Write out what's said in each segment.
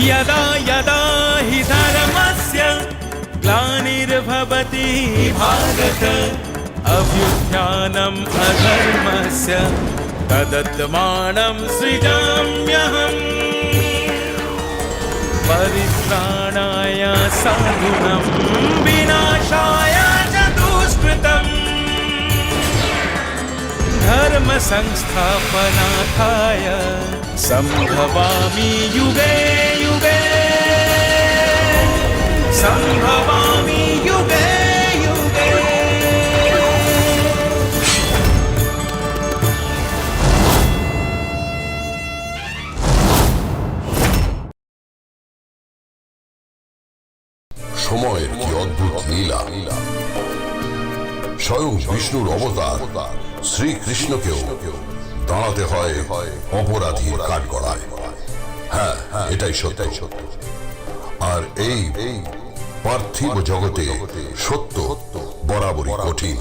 यदा यदा हि धर्मस्य ग्लानिर्भवति भारत अभ्युत्थानम् अधर्मस्य तदात्मानं सृजाम्यहम् परित्राणाय साधूनां विनाशाय च दुष्कृतम् धर्म संस्थापनार्थाय संभवामि युगे युगे संभवामि युगे युगे। সময়ের কি অদ্ভুত লীলা। স্বয়ং বিষ্ণুর অবতার শ্রীকৃষ্ণকেও দাঁড়াতে হয় অপরাধীর কাঠগড়ায়। হ্যাঁ, এটাই সত্য। আর এই পার্থিব জগতে সত্য বরাবরই কঠিন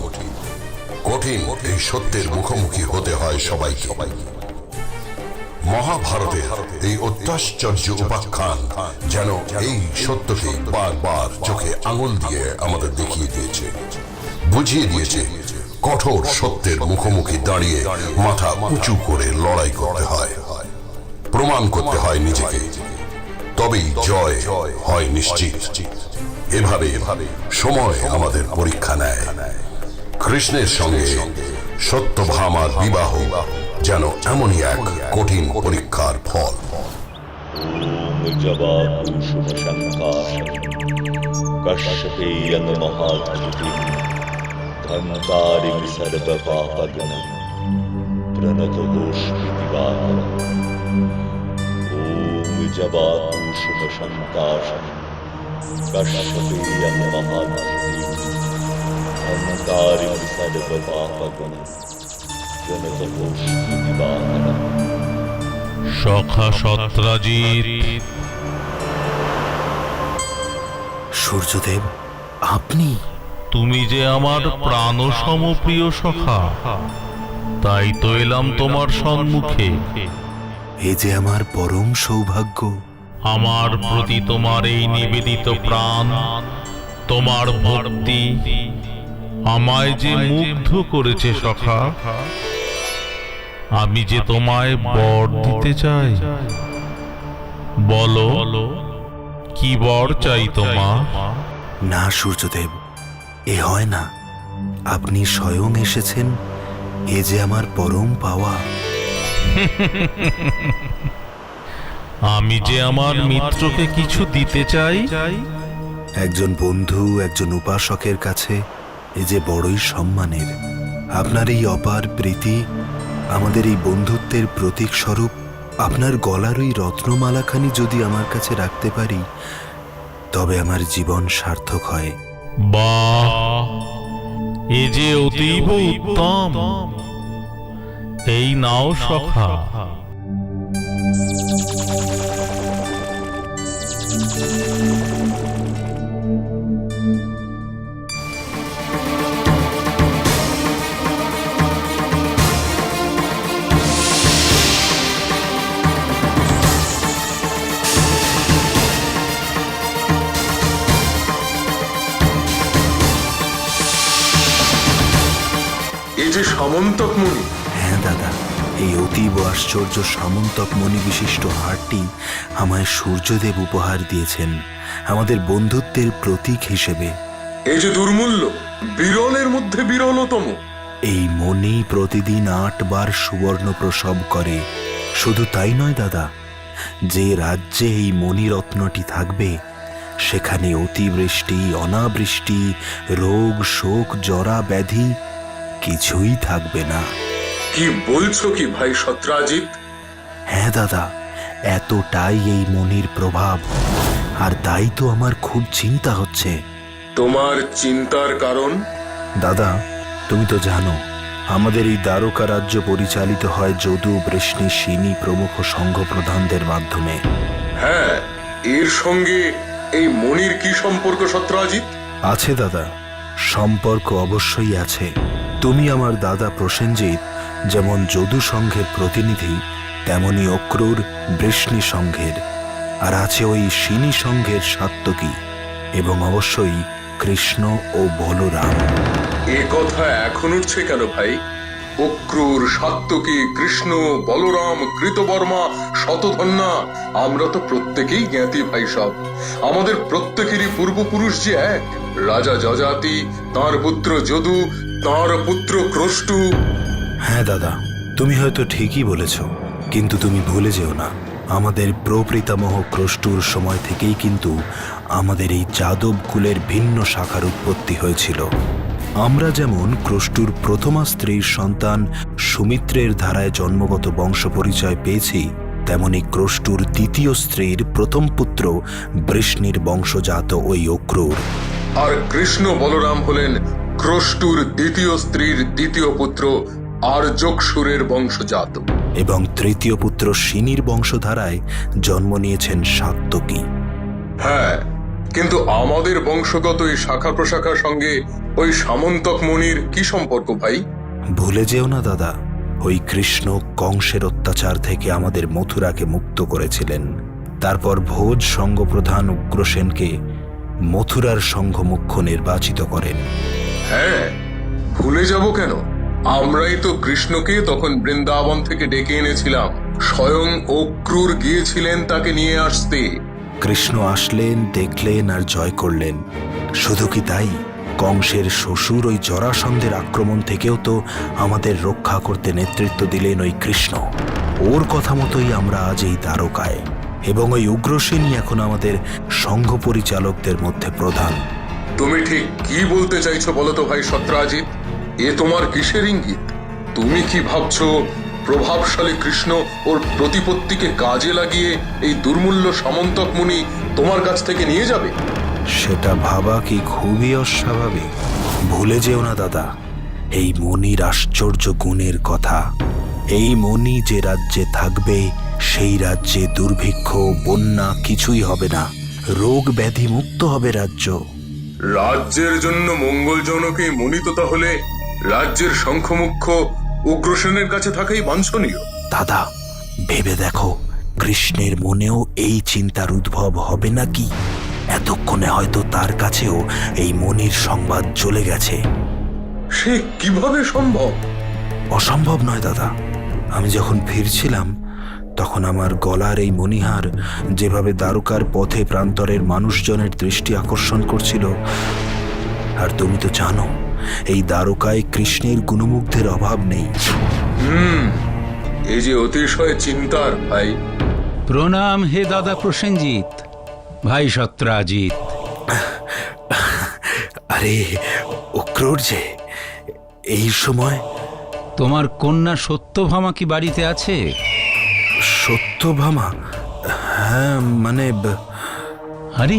কঠিন। এই সত্যের মুখোমুখি হতে হয় সবাইকে। মহাভারতের এই অত্যাশ্চর্য উপাখ্যান যেন এই সত্যকে বারবার চোখে আঙুল দিয়ে আমাদের দেখিয়ে দিয়েছে, বুঝিয়ে দিয়েছে কঠোর সত্যের মুখোমুখি দাঁড়িয়ে মাথা উঁচু করে লড়াই করতে হয়, প্রমাণ করতে হয় নিজেকে, তবেই জয় হয় নিশ্চিত। এভাবে সময় আমাদের পরীক্ষা নেয়। কৃষ্ণের সঙ্গে সত্যভামার বিবাহ যেন এমনই এক কঠিন পরীক্ষার ফল। সখা সত্রাজিৎ। সূর্যদেব, আপনি? তুমি যে আমার প্রাণ সমপ্রিয় সখা, তাই তো এলাম তোমার সম্মুখে। এ যে আমার পরম সৌভাগ্য। আমার প্রতি তোমার এই নিবেদিত প্রাণ, তোমার ভক্তি আমায় যে মুগ্ধ করেছে সখা। আমি যে তোমায় বর দিতে চাই। বলো, কি বর চাই তোমার? না সূর্যদেব, এ হয় না। আপনি স্বয়ং এসেছেন, এ যে আমার পরম পাওয়া। আমি যে আমার মিত্রকে কিছু দিতে চাই। একজন বন্ধু, একজন উপাসকের কাছে এ যে বড়ই সম্মানের। আপনার এই অপার প্রীতি আমাদের এই বন্ধুত্বের প্রতীক স্বরূপ। আপনার গলার ওই রত্নমালাখানি যদি আমার কাছে রাখতে পারি, তবে আমার জীবন সার্থক হয়। বাহ, এ যে অতীব উত্তম। এই নাও সখা। এই যে সামন্তক মণি। হ্যাঁ দাদা, এই অতীব আশ্চর্য সামন্তক মণি বিশিষ্ট হারটি আমায় সূর্যদেব উপহার দিয়েছেন আমাদের বন্ধুত্বের প্রতীক হিসেবে। এই যে দুর্মূল্য, বিরলের মধ্যে বিরলতম। এই মণি প্রতিদিন 8 বার সুবর্ণ প্রসব করে। শুধু তাই নয় দাদা, যে রাজ্যে এই মণিরত্নটি থাকবে সেখানে অতিবৃষ্টি, অনাবৃষ্টি, রোগ, শোক, জরা, ব্যাধি কিছুই থাকবে না। কি বলছো কি ভাই সত্রাজিৎ? হ্যাঁ দাদা, এতটাই এই মনির প্রভাব। আর তাই তো আমার খুব চিন্তা হচ্ছে। তোমার চিন্তার কারণ? দাদা, তুমি তো জানো আমাদের এই দ্বারকা রাজ্য পরিচালিত হয় যদু, বৃষ্ণি, সিনি প্রমুখ সংঘ প্রধানদের মাধ্যমে। হ্যাঁ, এর সঙ্গে এই মনির কি সম্পর্ক সত্রাজিৎ? আছে দাদা, সম্পর্ক অবশ্যই আছে। তুমি আমার দাদা প্রসেনজিৎ যেমন যদু সংঘের প্রতিনিধি, তেমনি অক্রূর বৃষ্ণি সংঘের। আর আছে ওই সিনি সংঘের সাত্তকী এবং অবশ্যই কৃষ্ণ ও বলরাম। এ কথা এখন উঠছে কেন ভাই? অক্রূর, সাত্তকী, কৃষ্ণ, বলরাম, কৃতবর্মা, শতধন্যা, আমরা তো প্রত্যেকেই জ্ঞাতি ভাই সব। আমাদের প্রত্যেকেরই পূর্বপুরুষ যে এক, রাজা যজাতি, তার পুত্র যদু, তার পুত্র ক্রষ্টু। হ্যাঁ দাদা, তুমি হয়তো ঠিকই বলেছ, কিন্তু তুমি ভুলে যেও না, আমাদের প্রপিতামহ ক্রষ্টুর সময় থেকেই কিন্তু আমাদের এই যাদব কুলের ভিন্ন শাখার উৎপত্তি হয়েছিল। আমরা যেমন ক্রষ্টুর প্রথমা স্ত্রীর সন্তান সুমিত্রের ধারায় জন্মগত বংশ পরিচয় পেয়েছি, তেমনি ক্রষ্টুর দ্বিতীয় স্ত্রীর প্রথম পুত্র বৃষ্ণির বংশজাত ওই অক্রূর। আর কৃষ্ণ বলরাম হলেন ক্রষ্টুর দ্বিতীয় স্ত্রীর দ্বিতীয় পুত্র আর্যকসুরের বংশজাত। এবং তৃতীয় পুত্র সিনির বংশধারায় জন্ম নিয়েছেন সাত্তকী। হ্যাঁ, কিন্তু আমাদের বংশগত এই শাখা প্রশাখার সঙ্গে ওই সামন্তক মণির কি সম্পর্ক ভাই? ভুলে যেও না দাদা, ওই কৃষ্ণ কংসের অত্যাচার থেকে আমাদের মথুরাকে মুক্ত করেছিলেন। তারপর ভোজ সঙ্গপ্রধান উগ্রসেনকে মথুরার সংঘমুখ্য নির্বাচিত করেন। হ্যাঁ, ভুলে যাব কেন? আমরাই তো কৃষ্ণকে তখন বৃন্দাবন থেকে ডেকে এনেছিলাম। স্বয়ং অক্রূর গিয়েছিলেন তাকে নিয়ে আসতে। কৃষ্ণ আসলেন, দেখলেন আর জয় করলেন। শুধু কি তাই, কংসের শ্বশুর ওই জরাসন্ধের আক্রমণ থেকেও তো আমাদের রক্ষা করতে নেতৃত্ব দিলেন ওই কৃষ্ণ। ওর কথা মতোই আমরা আজ এই দ্বারকায়, এবং ওই উগ্রসেনই এখন আমাদের সংঘ পরিচালকদের মধ্যে প্রধান। তুমি ঠিক কি বলতে চাইছো বলো তো ভাই সত্রাজিৎ? এ তোমার কিসের ইঙ্গিত? তুমি কি ভাবছো প্রভাবশালী কৃষ্ণ ওর প্রতিপত্তিকে কাজে লাগিয়ে এই দুর্মূল্য সামন্তক মুনি তোমার কাছ থেকে নিয়ে যাবে? সেটা ভাবা কি খুবই অস্বাভাবিক? ভুলে যেও না দাদা, এই মনির আশ্চর্য গুণের কথা। এই মনি যে রাজ্যে থাকবে, সেই রাজ্যে দুর্ভিক্ষ, বন্যা কিছুই হবে না। রোগ ব্যাধি মুক্ত হবে রাজ্য। রাজ্যের জন্য মঙ্গলজনক এই মুনি তো তাহলে রাজ্যের শঙ্খমুখ্য উগ্রসেনের কাছে থাকাই বাঞ্ছনীয়। দাদা, ভেবে দেখো, কৃষ্ণের মনেও এই চিন্তার উদ্ভব হবে নাকি? এতক্ষণে হয়তো তার কাছেও এই মনির সংবাদ চলে গেছে। সে কিভাবে সম্ভব? অসম্ভব নয় দাদা। আমি যখন ফিরছিলাম, তখন আমার গলার এই মণিহার যেভাবে দ্বারকার পথে প্রান্তরের মানুষজনের দৃষ্টি আকর্ষণ করছিল। আর তুমি তো জানো, এই দ্বারকায় কৃষ্ণের গুণমুগ্ধের অভাব নেই। এই যে অতিশয় চিন্তার ভাই। প্রণাম হে দাদা প্রসেনজিৎ, ভাই সত্রাজিৎ। আরে অক্রূর যে এই সময়! তোমার কন্যা সত্যভামা কি বাড়িতে আছে? সত্যভামা? হ্যাঁ, মানে আরে,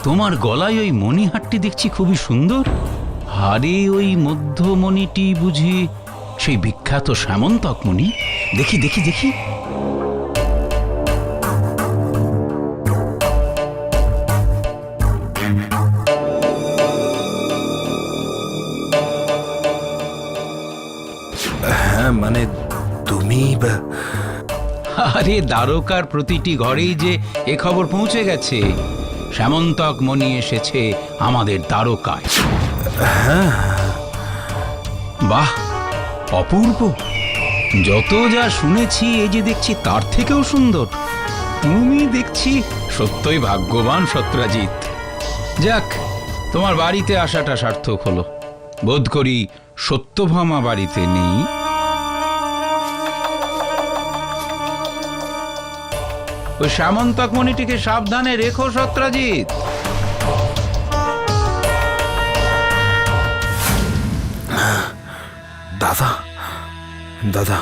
তোমার গলায় ওই মণিহারটি দেখছি খুবই সুন্দর। আরে, ওই মধ্যমণিটি বুঝি সেই বিখ্যাত সামন্তক মণি? দেখি দেখি দেখি। হ্যাঁ, মানে তুমি আরে, দ্বারকার প্রতিটি ঘরেই যে এ খবর পৌঁছে গেছে, সামন্তক মণি এসেছে আমাদের দ্বারকায়। বাহ, অপূর্ব! যত যা শুনেছি, এই যে দেখছি তার থেকেও সুন্দর। তুমি দেখছি সত্যই ভাগ্যবান সত্রাজিৎ। যাক, তোমার বাড়িতে আসাটা সার্থক হলো। বোধ করি সত্যভামা বাড়িতে নেই। ওই সামন্তক মণিটিকে সাবধানে রেখো সত্রাজিৎ। দাদা, দাদা,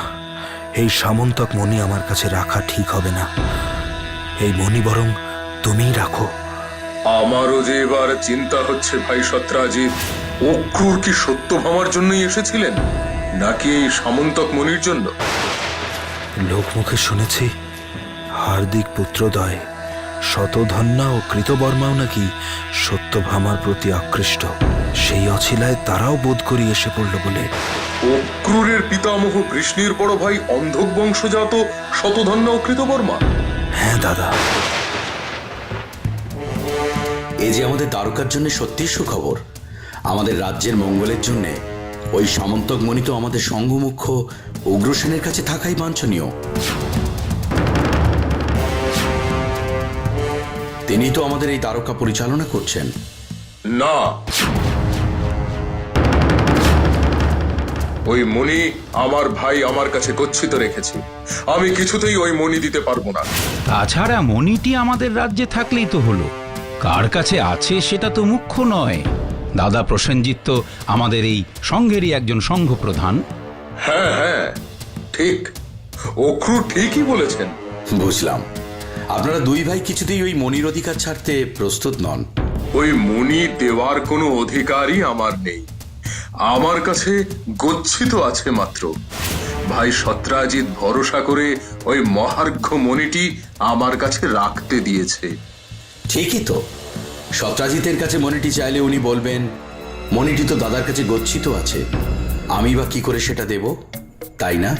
এই সামন্তক মণি আমার কাছে রাখা ঠিক হবে না। এই মণি বরং তুমিই রাখো। আমারও যে এবার চিন্তা হচ্ছে ভাই সত্রাজিৎ, অক্রূর কি সত্যভামার জন্যই এসেছিলেন, নাকি এই সামন্তক মনির জন্য? লোকমুখে শুনেছি হার্দিক পুত্রদ্বয় শতধন্যা ও কৃতবর্মাও নাকি সত্যভামার প্রতি আকৃষ্ট। সেই অছিলায় তারাও বোধ করি এসে পড়ল বলে। অক্রূরের পিতামহ কৃষ্ণের বড় ভাই অন্ধক বংশজাত শতধন্যা ও কৃতবর্মা? হ্যাঁ দাদা, এ যে আমাদের দ্বারকার জন্য সত্যি সুখবর। আমাদের রাজ্যের মঙ্গলের জন্য ওই সামন্তক মণি তো আমাদের সঙ্গমুখ্য উগ্রসেনের কাছে থাকাই বাঞ্ছনীয়। তিনি তো আমাদের এই দ্বারকা পরিচালনা করছেন। না, ওই মণি আমার ভাই আমার কাছে গচ্ছিত রেখেছে। আমি কিছুতেই ওই মণি দিতে পারবো না। তাছাড়া মণিটি আমাদের রাজ্যে থাকলেই তো হলো, কার কাছে আছে সেটা তো মুখ্য নয়। দাদা প্রসেনজিৎ তো আমাদের এই সংঘেরই একজন সংঘ প্রধান। হ্যাঁ হ্যাঁ, ঠিক, অক্রু ঠিকই বলেছেন। বুঝলাম, আপনারা দুই ভাই কিছুতেই ওই মণির অধিকার ছাড়তে প্রস্তুত নন। ওই মণি দেওয়ার কোনো অধিকারই আমার নেই। আমার কাছে গচ্ছিত আছে মাত্র। ভাই সত্রাজিৎ ভরসা করে ওই মহার্ঘ্য মণিটি আমার কাছে রাখতে দিয়েছে। ঠিকই তো, সত্রাজিতের কাছে মণিটি চাইলে উনি বলবেন মণিটি তো দাদার কাছে গচ্ছিত আছে, আমি বা কি করে সেটা দেব, তাই না?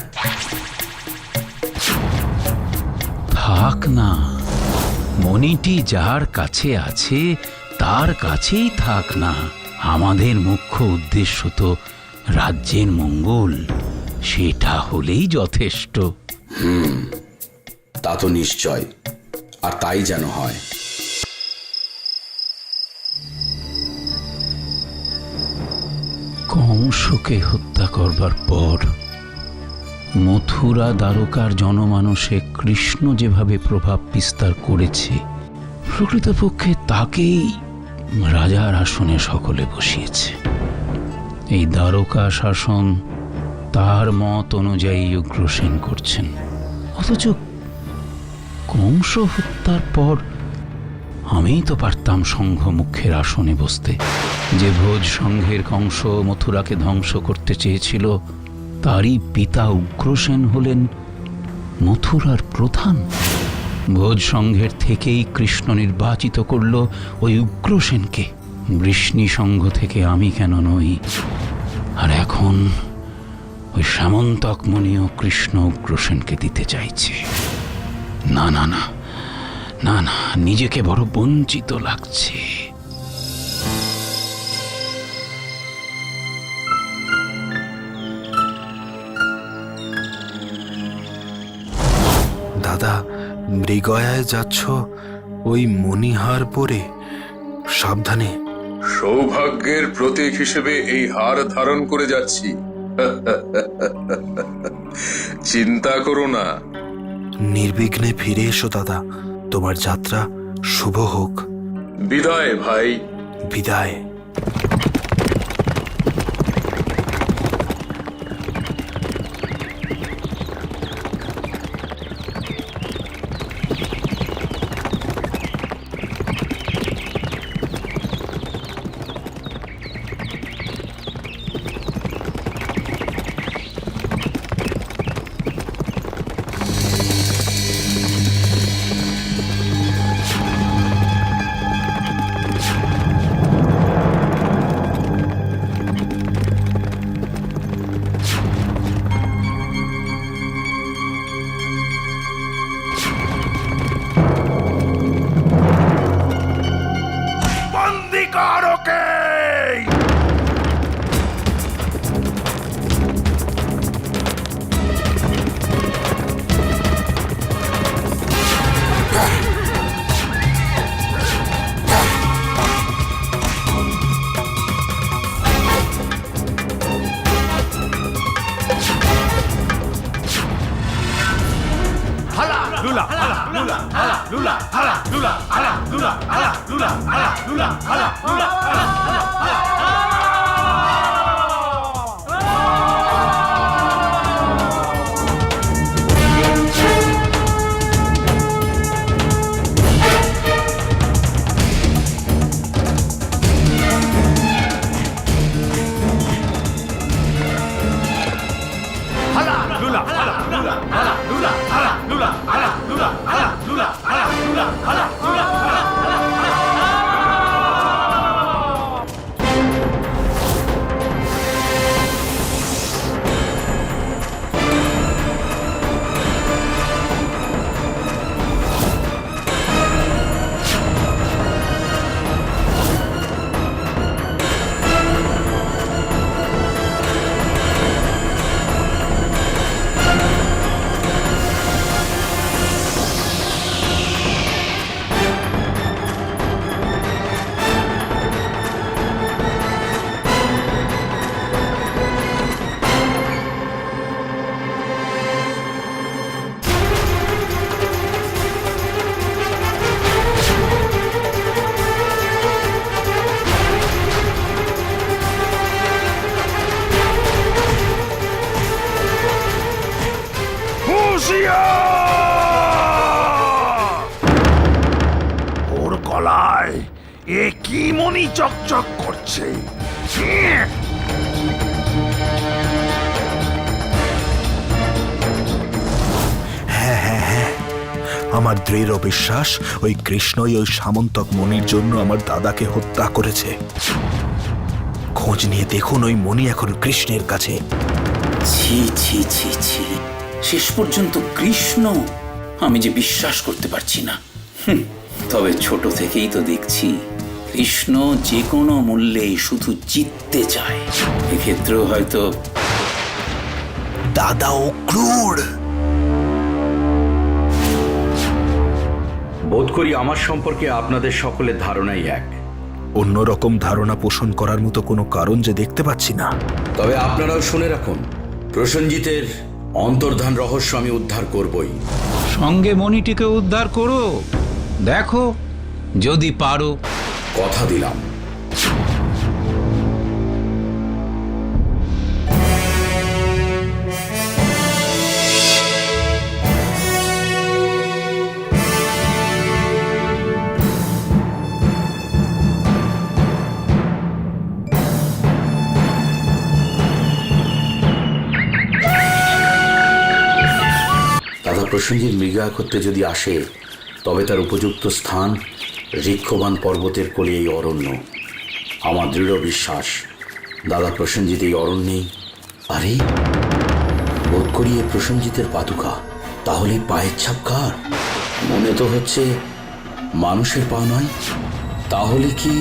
থাক না, মণিটি যার কাছে আছে তার কাছেই থাক না। আমাদের মুখ্য উদ্দেশ্য তো রাজ্যের মঙ্গল, সেটা হলেই যথেষ্ট। তা তো নিশ্চয়, আর তাই যেন হয়। কংসকে হত্যা করবার পর মথুরা দ্বারকার জনমানসে কৃষ্ণ যেভাবে প্রভাব বিস্তার করেছে, প্রকৃতপক্ষে তাকেই রাজার আসনে সকলে বসিয়েছে। এই দ্বারকা শাসন তার মত অনুযায়ী উগ্রসেন করছেন। অথচ কংস হত্যার পর আমিই তো পারতাম সংঘ মুখ্যের আসনে বসতে। যে ভোজ সংঘের কংস মথুরাকে ধ্বংস করতে চেয়েছিল, তারই পিতা উগ্রসেন হলেন মথুরার প্রধান। ভোজ সংঘের থেকেই কৃষ্ণ নির্বাচিত করল ওই উগ্রসেনকে। বৃষ্ণি সংঘ থেকে আমি কেন নই? আর এখন ওই সামন্তক মণিও কৃষ্ণ উগ্রসেনকে দিতে চাইছে। না না না না না, নিজেকে বড় বঞ্চিত লাগছে। দাদা, মৃগয়ায় যাচ্ছ ওই মণিহার পরে, সাবধানে। সৌভাগ্যের প্রতীক হিসেবে এই হার ধারণ করে যাচ্ছি। চিন্তা করো না। নির্বিঘ্নে ফিরে এসো দাদা, তোমার যাত্রা শুভ হোক। বিদায় ভাই। বিদায়। তলায় এ কি মণি চকচক করছে? আমার দৃঢ় বিশ্বাস ওই কৃষ্ণই ওই সামন্তক মণির জন্য আমার দাদাকে হত্যা করেছে। খোঁজ নিয়ে দেখুন ওই মণি এখন কৃষ্ণের কাছে। ছি ছি ছি ছি, শেষ পর্যন্ত কৃষ্ণ? আমি যে বিশ্বাস করতে পারছি না। তবে ছোট থেকেই তো দেখছি কৃষ্ণ যে কোনো মূল্যে শুধু জিততে চায়। এক্ষেত্রেও হয়তো দাদা ও ক্রূর। বোধ করি আমার সম্পর্কে আপনাদের সকলের ধারণাই এক। অন্যরকম ধারণা পোষণ করার মতো কোনো কারণ যে দেখতে পাচ্ছি না। তবে আপনারাও শুনে রাখুন, প্রসেনজিতের অন্তর্ধান রহস্য আমি উদ্ধার করবই। সঙ্গে মণিটিকে উদ্ধার করো, দেখো যদি পারো। কথা দিলাম। দাদা প্রসেনজিৎ মৃগয়া করতে যদি আসে, তবে তার উপযুক্ত স্থান ঋক্ষবান পর্বতের কোলে এই অরণ্য। আমার দৃঢ় বিশ্বাস দাদা প্রসেনজিৎ এই অরণ্যেই। আরে বোধ করি এ প্রসেনজিতের পাদুকা। তাহলে পায়ের ছাপ কার? মনে তো হচ্ছে মানুষের পা নয়। তাহলে কি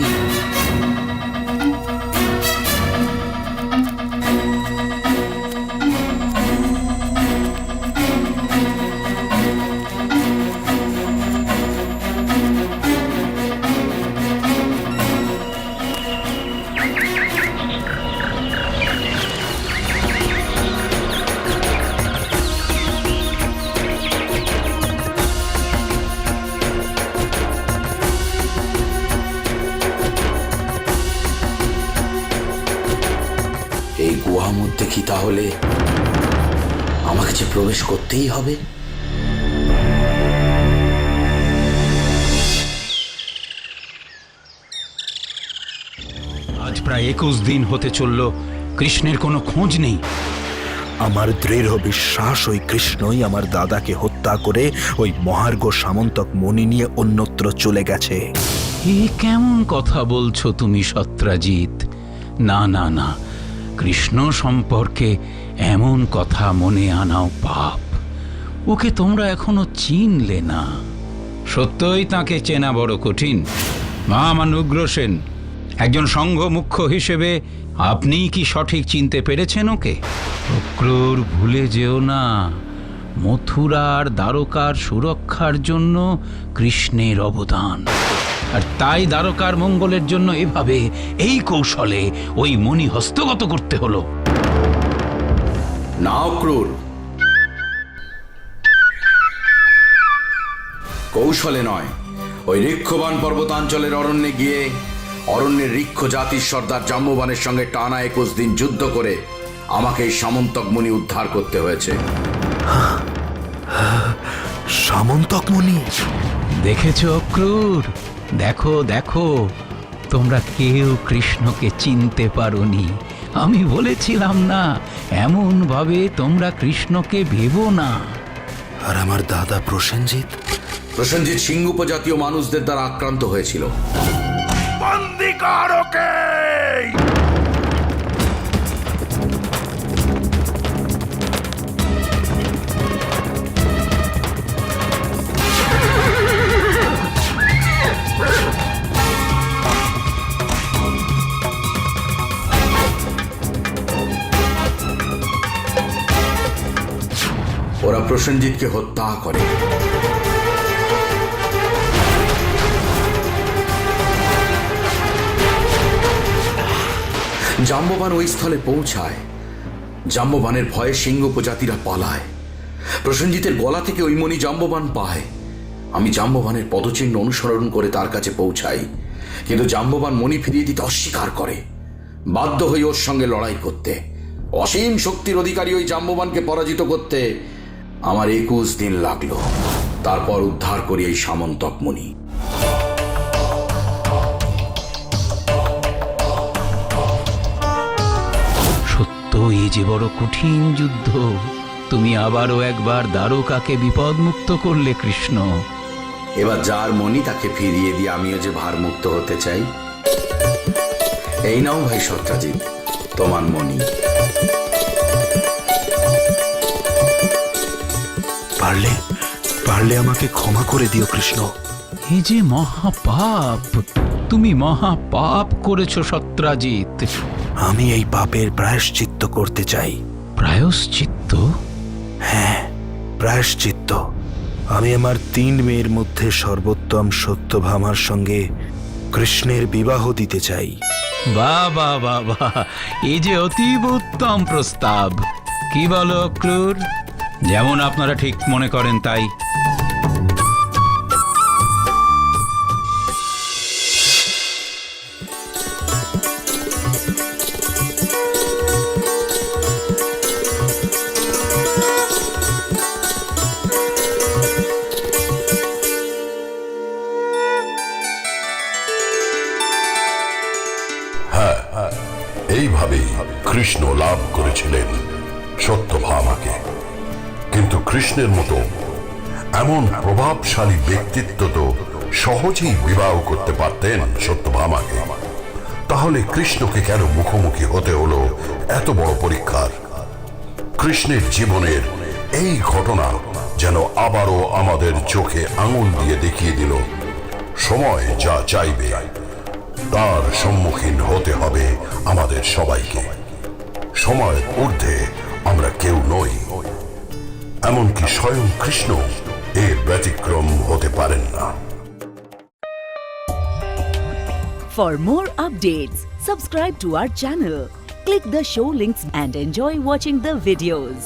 এই গুহার মধ্যে কি তাহলে আমাকে যে প্রবেশ করতেই হবে? আজ প্রায় 21 দিন হতে চলল, কৃষ্ণের কোনো খোঁজ নেই। আমার দৃঢ় বিশ্বাস ওই কৃষ্ণই আমার দাদাকে হত্যা করে ওই মহার্ঘ সামন্তক মণি নিয়ে অন্যত্র চলে গেছে। এ কেমন কথা বলছো তুমি সত্রাজিৎ? না না না, কৃষ্ণ সম্পর্কে এমন কথা মনে আনাও পাপ। ওকে তোমরা এখনো চিনলে না। সত্যই তাকে চেনা বড় কঠিন। মহামান উগ্রসেন, একজন সংঘ মুখ্য হিসেবে আপনি কি সঠিক চিনতে পেরেছেন ওকে? অক্রূর, ভুলে যেও না, মথুরার দ্বারকার সুরক্ষার জন্য কৃষ্ণের অবদান। আর তাই দ্বারকার মঙ্গলের জন্য এভাবে এই কৌশলে ওই মণি হস্তগত করতে হলো। না অক্রূর, কৌশলে নয়, ওই ঋক্ষবান পর্বতাঞ্চলের অরণ্যে গিয়ে অরণ্যের ঋক্ষ জাতির সর্দার জাম্ববানের সঙ্গে টানা 21 দিন যুদ্ধ করে আমাকে এই সামন্তক মণি উদ্ধার করতে হয়েছে। সামন্তক মণি? দেখেছো অক্রূর, দেখো দেখো, তোমরা কেউ কৃষ্ণকে চিনতে পারোনি। আমি বলেছিলাম না, এমন ভাবে তোমরা কৃষ্ণকে ভেবো না। আর আমার দাদা প্রসেনজিৎ? প্রসেনজিৎ সিংহ উপজাতীয় মানুষদের দ্বারা আক্রান্ত হয়েছিল। বন্দি কর ওকে! ওরা প্রসেনজিৎকে হত্যা করে। জাম্ববান ওই স্থলে পৌঁছায়। জাম্ববানের ভয়ে সিংহ উপজাতিরা পালায়। প্রসেনজিতের গলা থেকে ওই মণি জাম্ববান পায়। আমি জাম্ববানের পদচিহ্ন অনুসরণ করে তার কাছে পৌঁছাই, কিন্তু জাম্ববান মণি ফিরিয়ে দিতে অস্বীকার করে। বাধ্য হই ওর সঙ্গে লড়াই করতে। অসীম শক্তির অধিকারী ওই জাম্ববানকে পরাজিত করতে আমার 21 দিন লাগলো। তারপর উদ্ধার করি এই সামন্তক মণি। এ যে বড় কঠিন যুদ্ধ, তুমি আবারও একবার দ্বারকাকে বিপদমুক্ত করলে কৃষ্ণ। এবার যার মনি তাকে ফিরিয়ে দিয়ে আমিও যে ভারমুক্ত হতে চাই। এই নাও ভাই সত্রাজিৎ, তোমার মনি। পারলে পারলে আমাকে ক্ষমা করে দিও কৃষ্ণ। এ যে মহাপাপ, তুমি মহাপাপ করেছ সত্রাজিৎ। আমি এই পাপের প্রায়শ্চিত্ত করতে চাই। প্রায়শ্চিত্ত? হ্যাঁ, প্রায়শ্চিত্ত। আমি আমার 3 মেয়ের মধ্যে সর্বোত্তম সত্যভামার সঙ্গে কৃষ্ণের বিবাহ দিতে চাই। বাহ বাহ বাহ বাহ, এই যে অতীব উত্তম প্রস্তাব। কি বলো অক্রূর? যেমন আপনারা ঠিক মনে করেন তাই। এইভাবেই কৃষ্ণ লাভ করেছিলেন সত্যভামাকে। কিন্তু কৃষ্ণের মতো এমন প্রভাবশালী ব্যক্তিত্ব তো সহজেই বিবাহ করতে পারতেন সত্যভামাকে। তাহলে কৃষ্ণকে কেন মুখোমুখি হতে হলো এত বড় পরীক্ষার? কৃষ্ণের জীবনের এই ঘটনা যেন আবারও আমাদের চোখে আঙুল দিয়ে দেখিয়ে দিল, সময় যা চাইবে তার সম্মুখীন হতে হবে আমাদের সবাইকে। সময়ের ঊর্ধ্বে আমরা কেউ নই, এমনকি স্বয়ং কৃষ্ণ এর ব্যতিক্রম হতে পারেন না। For more updates, subscribe to our channel, click the show links and enjoy watching the videos.